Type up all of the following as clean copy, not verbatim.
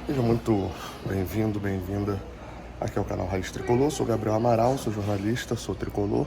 Seja muito bem-vindo, bem-vinda aqui ao canal Raiz Tricolor. Sou Gabriel Amaral, sou jornalista, sou tricolor.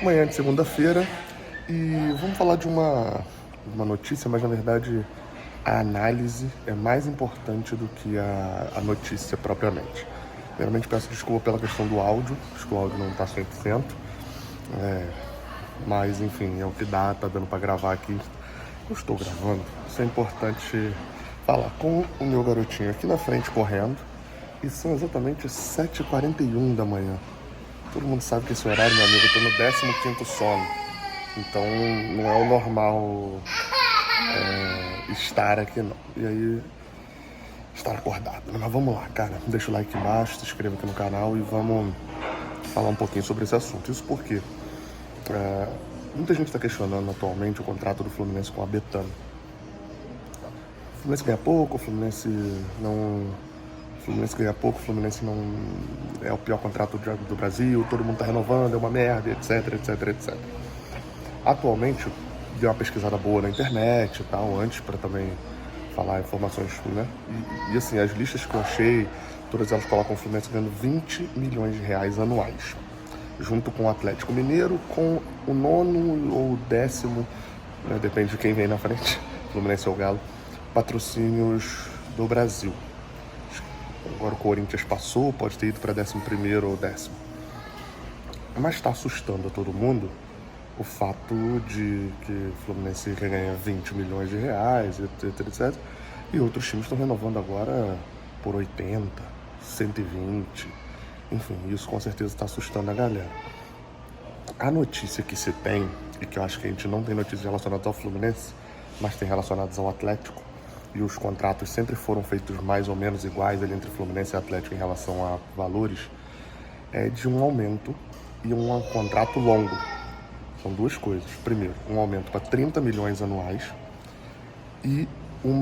Manhã de segunda-feira e vamos falar de uma notícia, mas na verdade a análise é mais importante do que a notícia propriamente. Primeiramente peço desculpa pela questão do áudio, acho que o áudio não está 100%, mas enfim, é o que dá, tá dando para gravar aqui. Eu estou gravando, isso é importante falar com o meu garotinho aqui na frente correndo. E são exatamente 7h41 da manhã. Todo mundo sabe que esse horário, meu amigo, eu tô no 15º sono. Então não é o normal estar aqui não. E aí, estar acordado. Mas vamos lá, cara. Deixa o like embaixo, se inscreva aqui no canal e vamos falar um pouquinho sobre esse assunto. Isso porque muita gente está questionando atualmente o contrato do Fluminense com a Betano. O Fluminense ganha pouco, o Fluminense ganha pouco, o Fluminense não é o pior contrato do Brasil, todo mundo tá renovando, é uma merda, etc, etc, etc. Atualmente, dei uma pesquisada boa na internet e tal, antes para também falar informações, né? E assim, as listas que eu achei, todas elas colocam o Fluminense ganhando 20 milhões de reais anuais, junto com o Atlético Mineiro, com o 9º ou o 10º, né? Depende de quem vem na frente, Fluminense ou Galo, patrocínios do Brasil. Agora o Corinthians passou, pode ter ido para 11º ou 10º. Mas está assustando a todo mundo o fato de que o Fluminense ganha 20 milhões de reais, etc, etc. E outros times estão renovando agora por 80, 120. Enfim, isso com certeza está assustando a galera. A notícia que se tem, e que eu acho que a gente não tem notícias relacionadas ao Fluminense, mas tem relacionadas ao Atlético, e os contratos sempre foram feitos mais ou menos iguais ali entre Fluminense e Atlético em relação a valores, é de um aumento e um contrato longo. São duas coisas. Primeiro, um aumento para 30 milhões anuais e um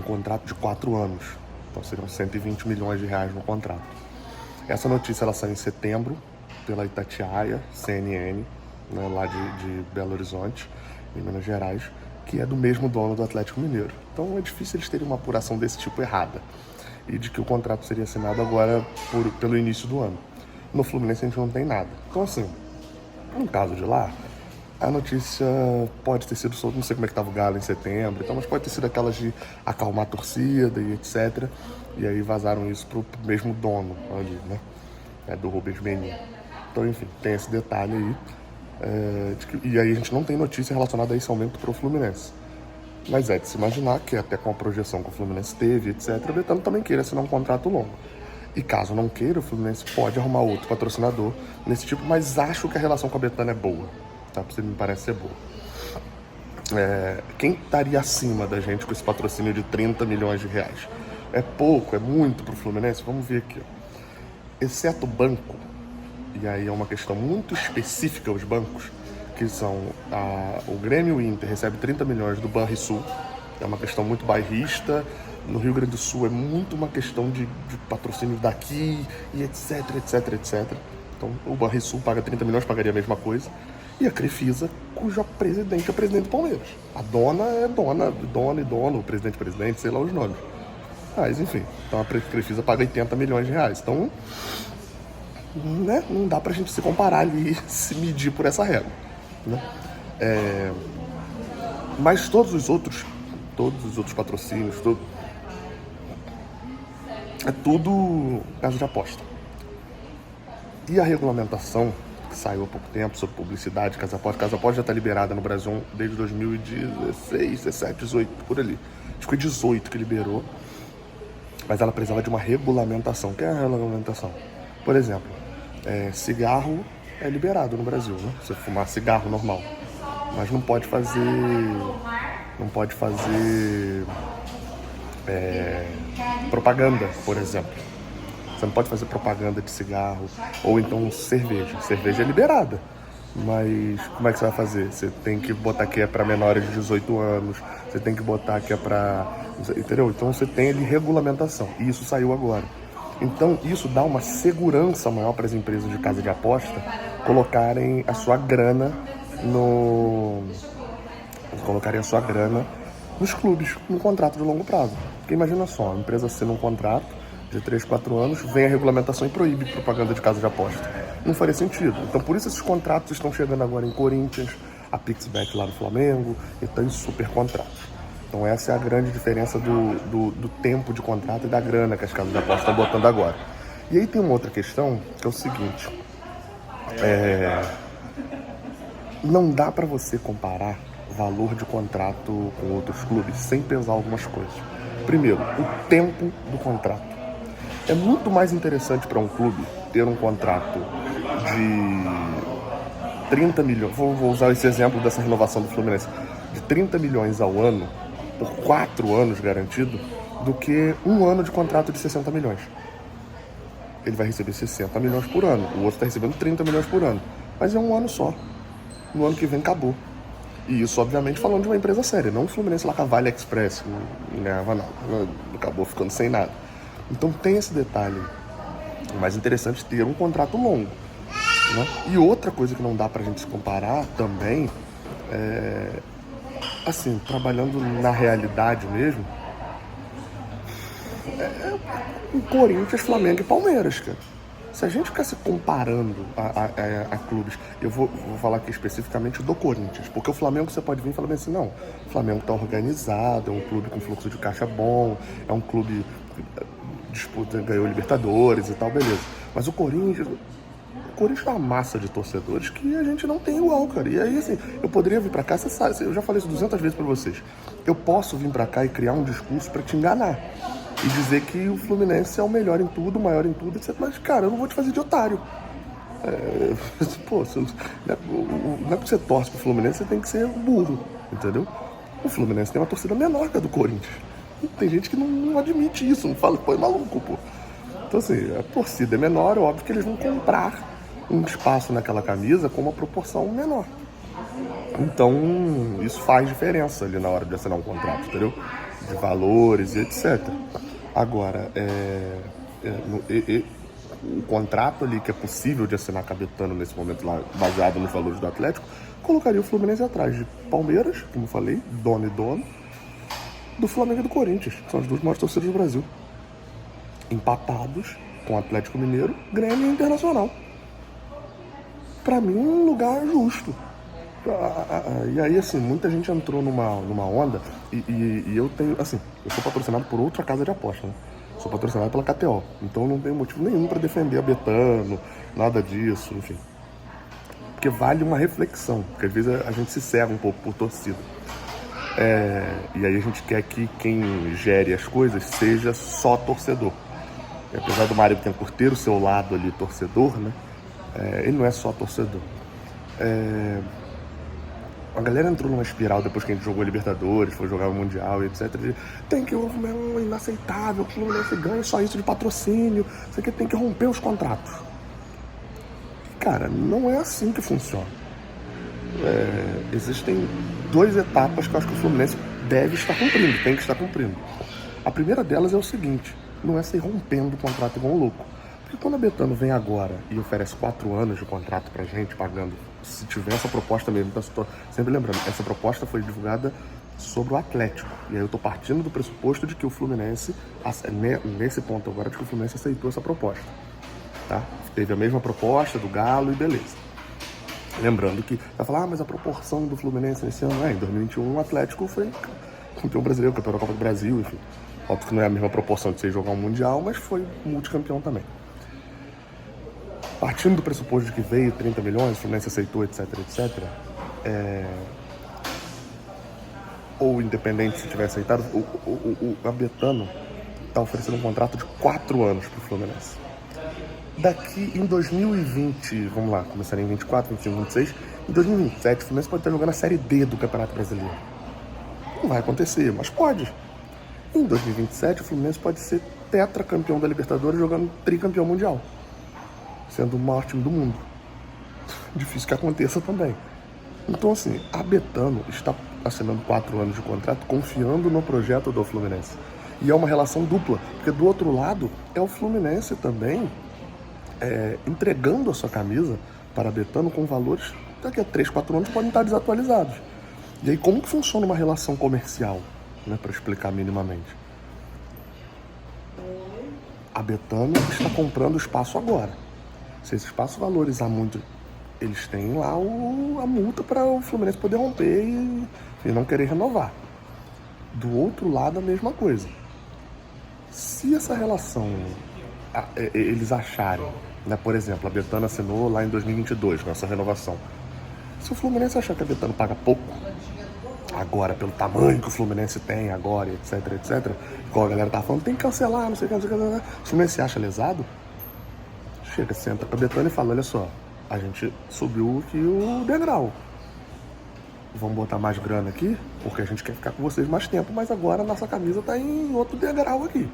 contrato de 4 anos. Então seriam 120 milhões de reais no contrato. Essa notícia ela saiu em setembro pela Itatiaia, CNN, né, lá de Belo Horizonte, em Minas Gerais, que é do mesmo dono do Atlético Mineiro. Então é difícil eles terem uma apuração desse tipo errada. E de que o contrato seria assinado agora pelo início do ano. No Fluminense a gente não tem nada. Então assim, no caso de lá, a notícia pode ter sido solta, não sei como é que estava o Galo em setembro, então, mas pode ter sido aquelas de acalmar a torcida e etc. E aí vazaram isso pro mesmo dono ali, né? Do Rubens Menin. Então, enfim, tem esse detalhe aí. E aí a gente não tem notícia relacionada a esse aumento pro Fluminense. Mas é de se imaginar que até com a projeção que o Fluminense teve, etc., o Betano também queira assinar um contrato longo. E caso não queira, o Fluminense pode arrumar outro patrocinador nesse tipo, mas acho que a relação com a Betano é boa, tá? Você me parece ser boa. Quem estaria acima da gente com esse patrocínio de 30 milhões de reais? É pouco, é muito pro Fluminense? Vamos ver aqui, ó. Exceto o banco, e aí é uma questão muito específica os bancos, que são o Grêmio e o Inter recebe 30 milhões do Banrisul, é uma questão muito bairrista. No Rio Grande do Sul é muito uma questão de patrocínio daqui e etc, etc, etc. Então o Banrisul paga 30 milhões, pagaria a mesma coisa. E a Crefisa, cujo presidente é o presidente do Palmeiras. A dona é dona e dono, o presidente, sei lá os nomes. Mas enfim, então a Crefisa paga 80 milhões de reais. Então, né, não dá pra gente se comparar ali e se medir por essa regra, né? Mas todos os outros patrocínios, é tudo casa de aposta. E a regulamentação que saiu há pouco tempo sobre publicidade, casa de aposta já está liberada no Brasil desde 2016, 17, 18, por ali. Acho que foi 18 que liberou, mas ela precisava de uma regulamentação. O que é a regulamentação? Por exemplo, cigarro é liberado no Brasil, né? Você fumar cigarro normal, mas não pode fazer propaganda, por exemplo. Você não pode fazer propaganda de cigarro ou então cerveja. Cerveja é liberada, mas como é que você vai fazer? Você tem que botar que é para menores de 18 anos, você tem que botar que é para... Entendeu? Então você tem ali regulamentação, e isso saiu agora. Então isso dá uma segurança maior para as empresas de casa de aposta colocarem a sua grana nos clubes, no contrato de longo prazo. Porque imagina só, a empresa assina um contrato de 3, 4 anos, vem a regulamentação e proíbe propaganda de casa de aposta. Não faria sentido. Então por isso esses contratos estão chegando agora em Corinthians, a Pixbet lá no Flamengo, e estão em super contratos. Então essa é a grande diferença do tempo de contrato e da grana que as casas de aposta estão botando agora. E aí tem uma outra questão, que é o seguinte. Não dá para você comparar valor de contrato com outros clubes sem pesar algumas coisas. Primeiro, o tempo do contrato. É muito mais interessante para um clube ter um contrato de 30 milhões, vou usar esse exemplo dessa renovação do Fluminense, de 30 milhões ao ano, por 4 anos garantido, do que um ano de contrato de 60 milhões. Ele vai receber 60 milhões por ano, o outro está recebendo 30 milhões por ano. Mas é um ano só. No ano que vem acabou. E isso, obviamente, falando de uma empresa séria, não o Fluminense lá com a Vale Express, que não ganhava nada, acabou ficando sem nada. Então tem esse detalhe. O mais interessante é ter um contrato longo, né? E outra coisa que não dá pra gente se comparar também, assim, trabalhando na realidade mesmo, o Corinthians, Flamengo e Palmeiras, cara. Se a gente ficar se comparando a clubes, eu vou falar aqui especificamente do Corinthians, porque o Flamengo você pode vir e falar assim, não, o Flamengo está organizado, é um clube com fluxo de caixa bom, é um clube disputa, ganhou Libertadores e tal, beleza. Mas o Corinthians é uma massa de torcedores que a gente não tem igual, cara. E aí, assim, eu poderia vir pra cá, você sabe, eu já falei isso 200 vezes pra vocês. Eu posso vir pra cá e criar um discurso pra te enganar. E dizer que o Fluminense é o melhor em tudo, o maior em tudo, etc. Mas, cara, eu não vou te fazer de otário. Pô, não é porque você torce pro Fluminense, você tem que ser burro, entendeu? O Fluminense tem uma torcida menor que a do Corinthians. E tem gente que não admite isso, não fala, pô, é maluco, pô. Então, assim, a torcida é menor, é óbvio que eles vão comprar um espaço naquela camisa com uma proporção menor. Então, isso faz diferença ali na hora de assinar um contrato, entendeu? De valores e etc. Agora, o contrato ali que é possível de assinar Cabetano nesse momento lá, baseado nos valores do Atlético, colocaria o Fluminense atrás de Palmeiras, como eu falei, dono e dono, do Flamengo e do Corinthians, que são as duas maiores torcidas do Brasil. Empatados com o Atlético Mineiro, Grêmio e Internacional. Pra mim, um lugar justo. E aí, assim, muita gente entrou numa onda e eu tenho, assim, eu sou patrocinado por outra casa de aposta, né? Sou patrocinado pela KTO, então eu não tenho motivo nenhum para defender a Betano, nada disso, enfim. Porque vale uma reflexão, porque às vezes a gente se cega um pouco por torcida. E aí a gente quer que quem gere as coisas seja só torcedor. E apesar do Mário Bittencourt ter o seu lado ali torcedor, né? Ele não é só torcedor. A galera entrou numa espiral depois que a gente jogou Libertadores, foi jogar o Mundial e etc. Tem que houve um inaceitável, que o Fluminense ganha só isso de patrocínio, isso aqui tem que romper os contratos. Cara, não é assim que funciona. Existem 2 etapas que eu acho que o Fluminense deve estar cumprindo, tem que estar cumprindo. A primeira delas é o seguinte, não é sair rompendo o contrato igual um louco. Porque quando a Betano vem agora e oferece 4 anos de contrato pra gente, pagando, se tiver essa proposta mesmo, então, sempre lembrando, essa proposta foi divulgada sobre o Atlético. E aí eu tô partindo do pressuposto de que o Fluminense, nesse ponto agora, de que o Fluminense aceitou essa proposta. Tá? Teve a mesma proposta do Galo e beleza. Lembrando que, vai falar, mas a proporção do Fluminense nesse ano, em 2021 o Atlético foi campeão brasileiro, campeão da Copa do Brasil, enfim. Óbvio que não é a mesma proporção de você jogar um Mundial, mas foi multicampeão também. Partindo do pressuposto de que veio 30 milhões, o Fluminense aceitou, etc, etc, ou independente se tiver aceitado, a Betano está oferecendo um contrato de 4 anos para o Fluminense. Daqui em 2020, vamos lá, começaria em 24, 25, 26, em 2027 o Fluminense pode estar jogando a Série D do Campeonato Brasileiro. Não vai acontecer, mas pode. Em 2027 o Fluminense pode ser tetracampeão da Libertadores jogando tricampeão mundial, sendo o maior time do mundo. Difícil que aconteça também. Então, assim, a Betano está assinando 4 anos de contrato, confiando no projeto do Fluminense. E é uma relação dupla, porque do outro lado é o Fluminense também entregando a sua camisa para a Betano com valores que daqui a 3, 4 anos podem estar desatualizados. E aí, como que funciona uma relação comercial, né, para explicar minimamente? A Betano está comprando espaço agora. Se esse espaço valorizar muito, eles têm lá a multa para o Fluminense poder romper e não querer renovar. Do outro lado, a mesma coisa. Se essa relação, eles acharem, né, por exemplo, a Betano assinou lá em 2022, nessa renovação. Se o Fluminense achar que a Betano paga pouco, agora, pelo tamanho que o Fluminense tem agora, etc, etc, igual a galera tá falando, tem que cancelar, não sei o que, não sei o que, não sei o que. Se o Fluminense se acha lesado, chega, senta com a Betano e fala, olha só, a gente subiu aqui o degrau. Vamos botar mais grana aqui, porque a gente quer ficar com vocês mais tempo, mas agora a nossa camisa tá em outro degrau aqui.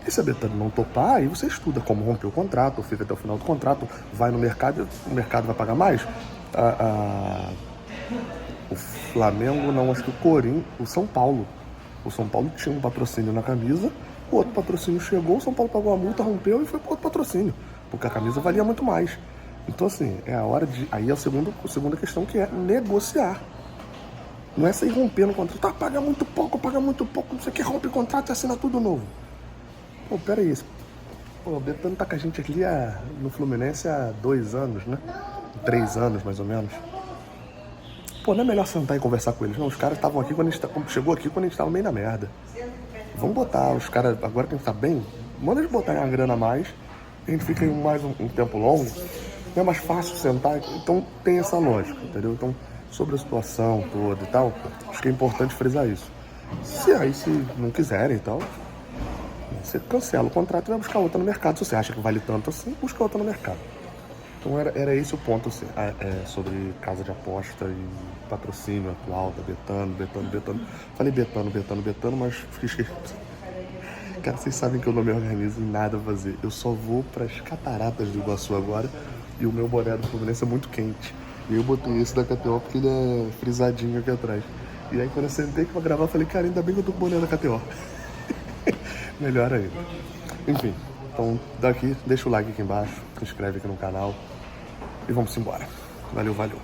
E se a Betano não topar, aí você estuda como romper o contrato, fica até o final do contrato, vai no mercado, o mercado vai pagar mais. O Flamengo, não, acho que o Corinthians, o São Paulo. O São Paulo tinha um patrocínio na camisa, o outro patrocínio chegou, o São Paulo pagou a multa, rompeu e foi para outro patrocínio, porque a camisa valia muito mais. Então, assim, é a hora de... Aí é a segunda questão, que é negociar. Não é sair rompendo o contrato. Tá, paga muito pouco, não sei o que, rompe o contrato e assina tudo novo. Pô, peraí. Pô, o Betano tá com a gente aqui no Fluminense há 2 anos, né? 3 anos, mais ou menos. Pô, não é melhor sentar e conversar com eles? Não, os caras estavam aqui quando a gente chegou aqui, quando a gente tava meio na merda. Vamos botar os caras, agora que a gente tá bem, manda eles botarem uma grana a mais, a gente fica mais um tempo longo. Não é mais fácil sentar, então tem essa lógica, entendeu? Então, sobre a situação toda e tal, acho que é importante frisar isso. Se não quiserem e tal, você cancela o contrato e vai buscar outra no mercado. Se você acha que vale tanto assim, busca outra no mercado. Então era esse o ponto, assim, sobre casa de aposta e patrocínio atual da Betano. Falei Betano, mas fiquei esquecido. Cara, vocês sabem que eu não me organizo em nada a fazer. Eu só vou pras cataratas do Iguaçu agora. E o meu boné do Fluminense é muito quente. E eu botei esse da KTO porque ele é frisadinho aqui atrás. E aí quando eu sentei pra gravar, eu falei, cara, ainda bem que eu tô com o boné da KTO. Melhor ainda. Enfim, então daqui, deixa o like aqui embaixo, se inscreve aqui no canal. E vamos embora. Valeu.